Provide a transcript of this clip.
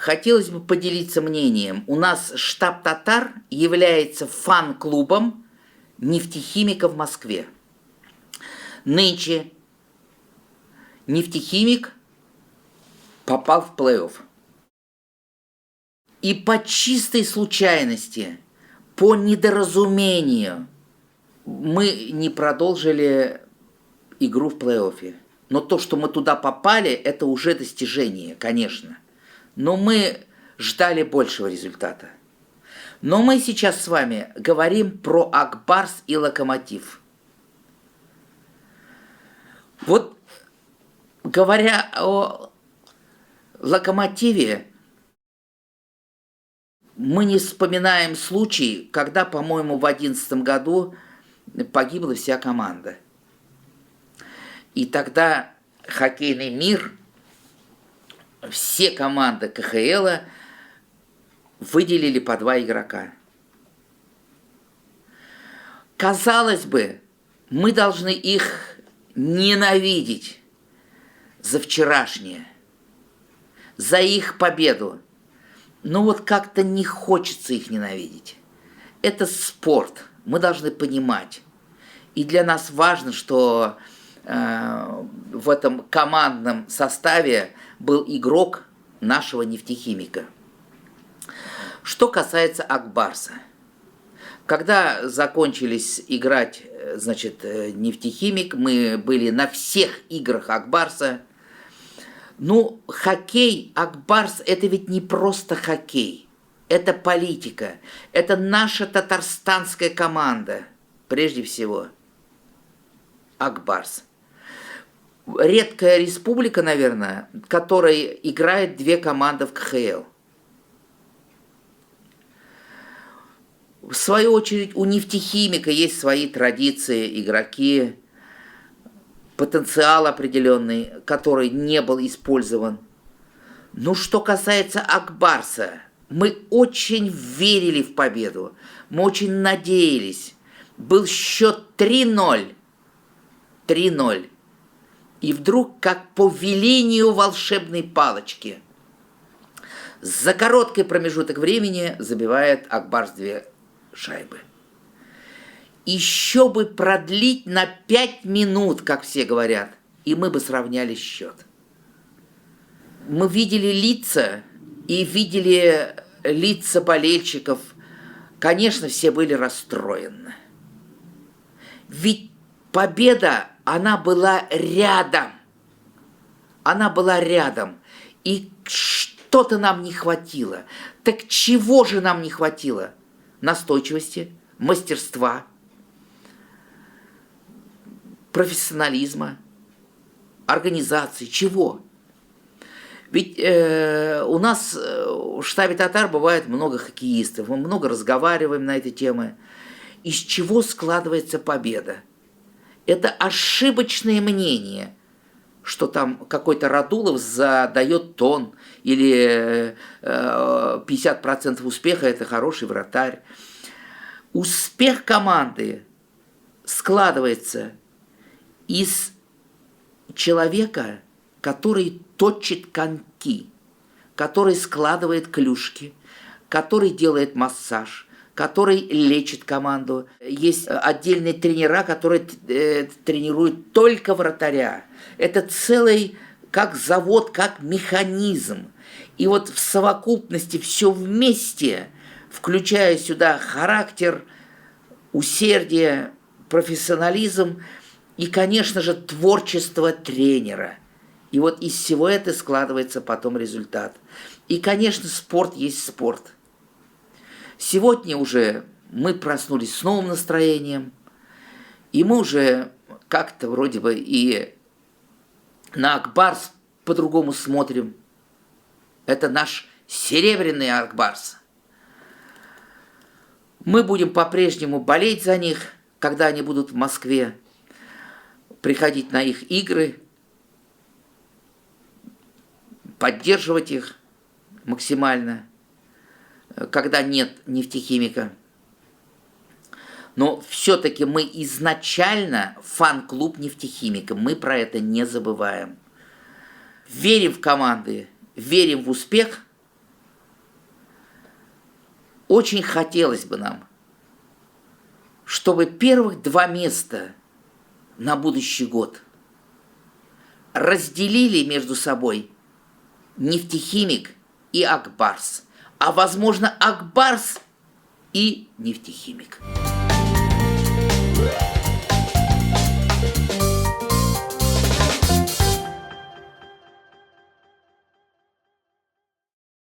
хотелось бы поделиться мнением. У нас штаб «Татар» является фан-клубом нефтехимика в Москве. Нынче нефтехимик попал в плей-офф. И по чистой случайности, по недоразумению, мы не продолжили игру в плей-оффе. Но то, что мы туда попали, это уже достижение, конечно. Но мы ждали большего результата. Но мы сейчас с вами говорим про Ак Барс и Локомотив. Вот говоря о Локомотиве, мы не вспоминаем случай, когда, по-моему, в 2011 году погибла вся команда. И тогда хоккейный мир, все команды КХЛ выделили по 2 игрока. Казалось бы, мы должны их ненавидеть за вчерашнее, за их победу. Но вот как-то не хочется их ненавидеть. Это спорт, мы должны понимать. И для нас важно, что в этом командном составе был игрок нашего нефтехимика. Что касается Ак Барса. Когда закончились играть, значит, нефтехимик, мы были на всех играх Ак Барса. Ну, хоккей, Ак Барс, это ведь не просто хоккей. Это политика. Это наша татарстанская команда, прежде всего. Ак Барс. Редкая республика, наверное, в которой играет 2 команды в КХЛ. В свою очередь, у нефтехимика есть свои традиции, игроки, потенциал определенный, который не был использован. Ну, что касается Ак Барса, мы очень верили в победу, мы очень надеялись. Был счет 3-0. 3-0. И вдруг, как по велению волшебной палочки, за короткий промежуток времени забивает Ак Барс 2 шайбы. Еще бы продлить на 5 минут, как все говорят, и мы бы сравняли счет. Мы видели лица и видели лица болельщиков. Конечно, все были расстроены. Ведь победа, она была рядом. Она была рядом. И что-то нам не хватило. Так чего же нам не хватило? Настойчивости, мастерства, профессионализма, организации. Чего? Ведь у нас в штабе «Татар» бывает много хоккеистов. Мы много разговариваем на эти темы. Из чего складывается победа? Это ошибочное мнение, что там какой-то Радулов задает тон, или 50% успеха – это хороший вратарь. Успех команды складывается из человека, который точит коньки, который складывает клюшки, который делает массаж, который лечит команду. Есть отдельные тренера, которые тренируют только вратаря. Это целый как завод, как механизм. И вот в совокупности все вместе, включая сюда характер, усердие, профессионализм и, конечно же, творчество тренера. И вот из всего этого складывается потом результат. И, конечно, спорт есть спорт. Сегодня уже мы проснулись с новым настроением, и мы уже как-то вроде бы и на Ак Барс по-другому смотрим. Это наш серебряный Ак Барс. Мы будем по-прежнему болеть за них, когда они будут в Москве, приходить на их игры, поддерживать их максимально, когда нет нефтехимика. Но все-таки мы изначально фан-клуб нефтехимика, мы про это не забываем. Верим в команды, верим в успех очень хотелось бы нам, чтобы первых 2 места на будущий год разделили между собой Нефтехимик и Ак Барс, а возможно Ак Барс и Нефтехимик.